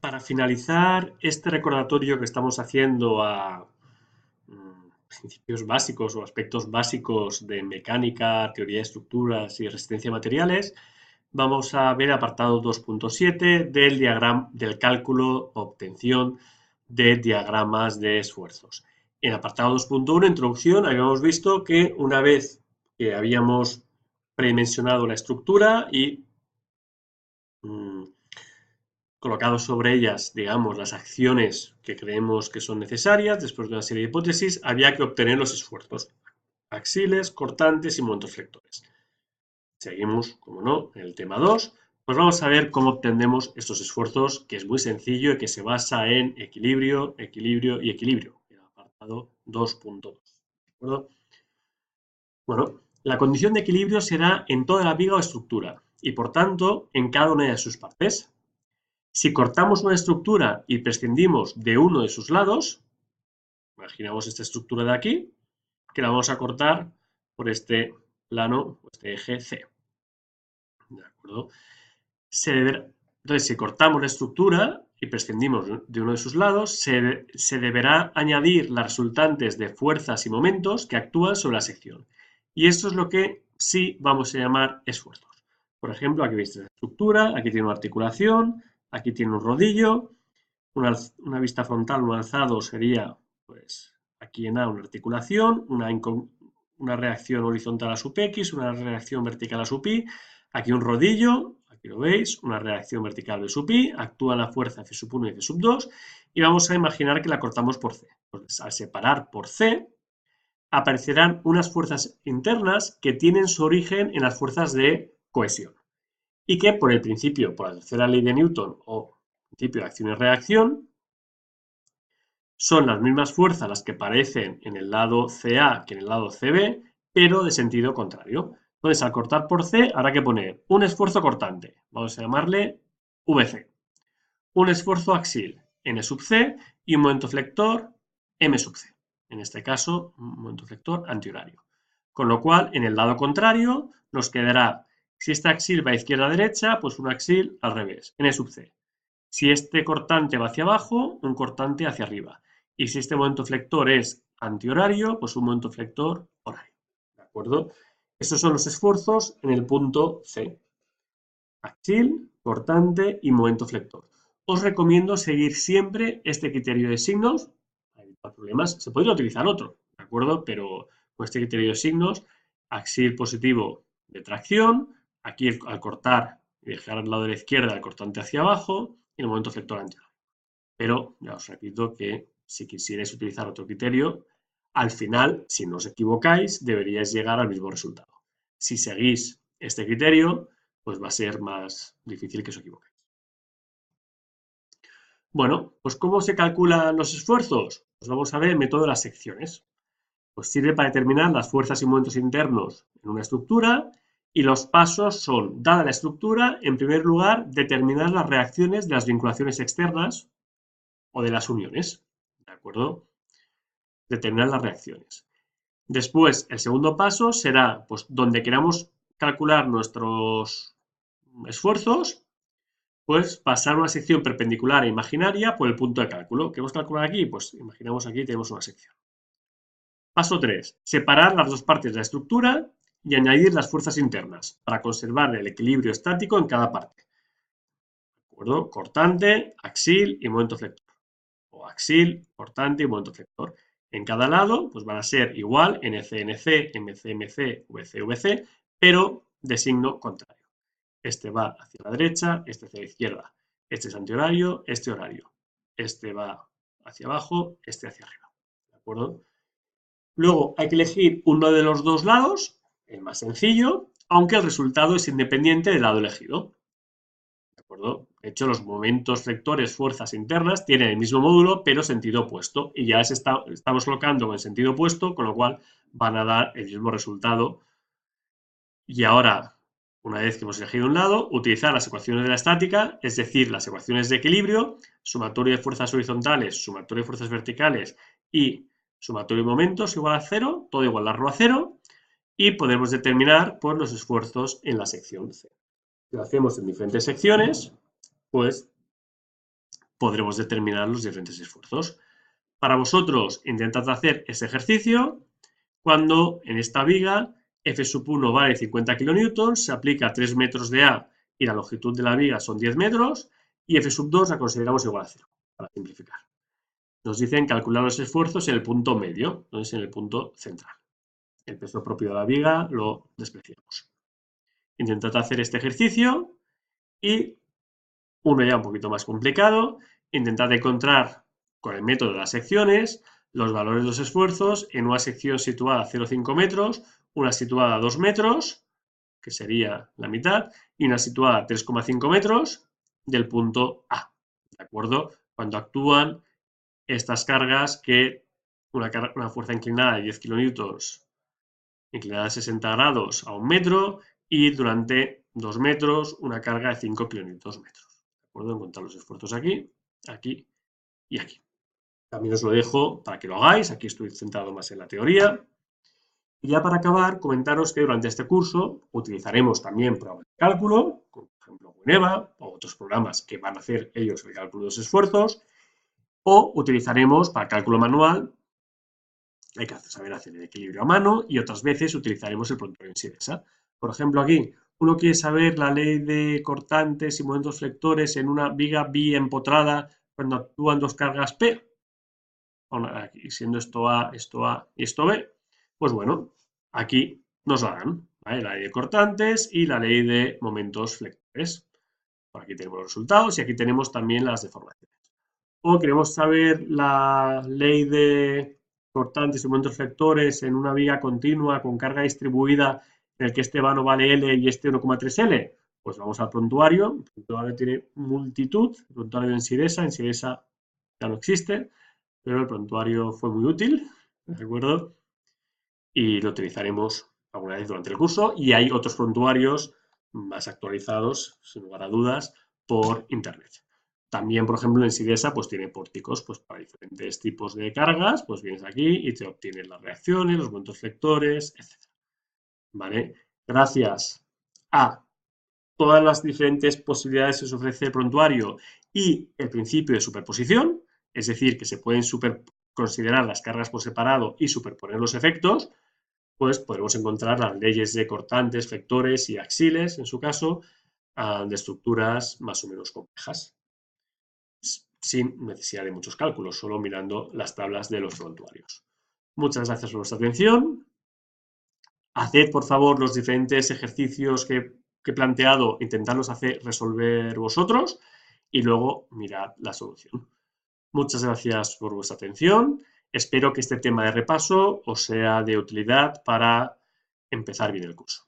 para finalizar este recordatorio que estamos haciendo a principios básicos o aspectos básicos de mecánica, teoría de estructuras y resistencia a materiales, vamos a ver apartado 2.7 del cálculo o obtención de diagramas de esfuerzos. En apartado 2.1, introducción, habíamos visto que una vez que habíamos predimensionado la estructura y colocado sobre ellas, digamos, las acciones que creemos que son necesarias, después de una serie de hipótesis, había que obtener los esfuerzos axiles, cortantes y momentos flectores. Seguimos, como no, en el tema 2. Pues vamos a ver cómo obtenemos estos esfuerzos, que es muy sencillo y que se basa en equilibrio, equilibrio y equilibrio. El apartado 2.2. ¿De acuerdo? Bueno, la condición de equilibrio será en toda la viga o estructura y, por tanto, en cada una de sus partes. Si cortamos una estructura y prescindimos de uno de sus lados, imaginamos esta estructura de aquí, que la vamos a cortar por este plano, este eje C. ¿De acuerdo? Entonces, si cortamos la estructura y prescindimos de uno de sus lados, se deberá añadir las resultantes de fuerzas y momentos que actúan sobre la sección. Y esto es lo que sí vamos a llamar esfuerzos. Por ejemplo, aquí veis la estructura, aquí tiene una articulación, aquí tiene un rodillo, una vista frontal, un alzado sería, pues, aquí en A una articulación, una reacción horizontal a sub X, una reacción vertical a sub Y, aquí un rodillo, aquí lo veis, una reacción vertical B sub Y, actúa la fuerza F sub 1 y F sub 2, y vamos a imaginar que la cortamos por C. Pues al separar por C, aparecerán unas fuerzas internas que tienen su origen en las fuerzas de cohesión y que por el principio, por la tercera ley de Newton o principio de acción y reacción, son las mismas fuerzas las que aparecen en el lado CA que en el lado CB, pero de sentido contrario. Entonces, al cortar por C, habrá que poner un esfuerzo cortante, vamos a llamarle VC, un esfuerzo axil, N sub C, y un momento flector, M sub C. En este caso, un momento flector antihorario. Con lo cual, en el lado contrario, nos quedará, si este axil va a izquierda a derecha, pues un axil al revés, N sub C. Si este cortante va hacia abajo, un cortante hacia arriba. Y si este momento flector es antihorario, pues un momento flector horario. ¿De acuerdo? Estos son los esfuerzos en el punto C. Axil, cortante y momento flector. Os recomiendo seguir siempre este criterio de signos para evitar problemas. Se podría utilizar otro, ¿de acuerdo? Pero con este criterio de signos, axil positivo de tracción, aquí al cortar y dejar al lado de la izquierda el cortante hacia abajo y el momento flector anterior. Pero ya os repito que si quisierais utilizar otro criterio, al final, si no os equivocáis, deberíais llegar al mismo resultado. Si seguís este criterio, pues va a ser más difícil que os equivoquéis. Bueno, pues ¿cómo se calculan los esfuerzos? Pues vamos a ver el método de las secciones. Pues sirve para determinar las fuerzas y momentos internos en una estructura y los pasos son, dada la estructura, en primer lugar, determinar las reacciones de las vinculaciones externas o de las uniones, ¿de acuerdo? Determinar las reacciones. Después, el segundo paso será, pues, donde queramos calcular nuestros esfuerzos, pues pasar una sección perpendicular e imaginaria por el punto de cálculo. ¿Queremos calcular aquí? Pues imaginamos aquí tenemos una sección. Paso 3. Separar las dos partes de la estructura y añadir las fuerzas internas para conservar el equilibrio estático en cada parte. ¿De acuerdo? Cortante, axil y momento flector. O axil, cortante y momento flector. En cada lado pues van a ser igual NC, NC, MC, MC, VC, VC, pero de signo contrario. Este va hacia la derecha, este hacia la izquierda. Este es antihorario, este horario. Este va hacia abajo, este hacia arriba. ¿De acuerdo? Luego hay que elegir uno de los dos lados, el más sencillo, aunque el resultado es independiente del lado elegido. ¿De acuerdo? De hecho, los momentos flectores, fuerzas internas, tienen el mismo módulo, pero sentido opuesto. Y ya estamos colocando en sentido opuesto, con lo cual van a dar el mismo resultado. Y ahora, una vez que hemos elegido un lado, utilizar las ecuaciones de la estática, es decir, las ecuaciones de equilibrio, sumatorio de fuerzas horizontales, sumatorio de fuerzas verticales y sumatorio de momentos igual a 0, todo igual a ρ a 0, y podemos determinar pues, los esfuerzos en la sección C. Si lo hacemos en diferentes secciones, pues podremos determinar los diferentes esfuerzos. Para vosotros, intentad hacer ese ejercicio cuando en esta viga F1 vale 50 kN, se aplica 3 metros de A y la longitud de la viga son 10 metros, y F2 la consideramos igual a 0, para simplificar. Nos dicen calcular los esfuerzos en el punto medio, entonces en el punto central. El peso propio de la viga lo despreciamos. Intentad hacer este ejercicio y uno ya un poquito más complicado. Intentad encontrar con el método de las secciones los valores de los esfuerzos en una sección situada a 0,5 metros, una situada a 2 metros, que sería la mitad, y una situada a 3,5 metros del punto A. ¿De acuerdo? Cuando actúan estas cargas que una fuerza inclinada de 10 kilonewtons inclinada a 60 grados a 1 metro y durante 2 metros una carga de 5 kilonewtons metros. ¿De acuerdo? Encontrar los esfuerzos aquí, aquí y aquí. También os lo dejo para que lo hagáis. Aquí estoy centrado más en la teoría. Y ya para acabar, comentaros que durante este curso utilizaremos también programas de cálculo, como por ejemplo Wineva o otros programas que van a hacer ellos el cálculo de los esfuerzos, o utilizaremos para cálculo manual, hay que saber hacer el equilibrio a mano, y otras veces utilizaremos el prontuario en SIDESA. Por ejemplo, aquí uno quiere saber la ley de cortantes y momentos flectores en una viga biempotrada cuando actúan dos cargas P, siendo esto A y esto B, pues bueno, aquí nos la dan, ¿vale? La ley de cortantes y la ley de momentos flectores. Por aquí tenemos los resultados y aquí tenemos también las deformaciones. O queremos saber la ley de cortantes y momentos flectores en una viga continua con carga distribuida en el que este vano vale L y este 1,3 L. Pues vamos al prontuario. El prontuario tiene multitud. El prontuario de Ensidesa ya no existe, pero el prontuario fue muy útil, ¿de acuerdo? Y lo utilizaremos alguna vez durante el curso. Y hay otros prontuarios más actualizados, sin lugar a dudas, por internet. También, por ejemplo, en Sidesa pues tiene pórticos pues, para diferentes tipos de cargas, pues vienes aquí y te obtienes las reacciones, los momentos flectores, etc. ¿Vale? Gracias a todas las diferentes posibilidades que se ofrece el prontuario y el principio de superposición, es decir, que se pueden considerar las cargas por separado y superponer los efectos, pues podremos encontrar las leyes de cortantes, flectores y axiles, en su caso, de estructuras más o menos complejas, sin necesidad de muchos cálculos, solo mirando las tablas de los prontuarios. Muchas gracias por vuestra atención. Haced, por favor, los diferentes ejercicios que he planteado, intentadlos resolver vosotros y luego mirad la solución. Muchas gracias por vuestra atención. Espero que este tema de repaso os sea de utilidad para empezar bien el curso.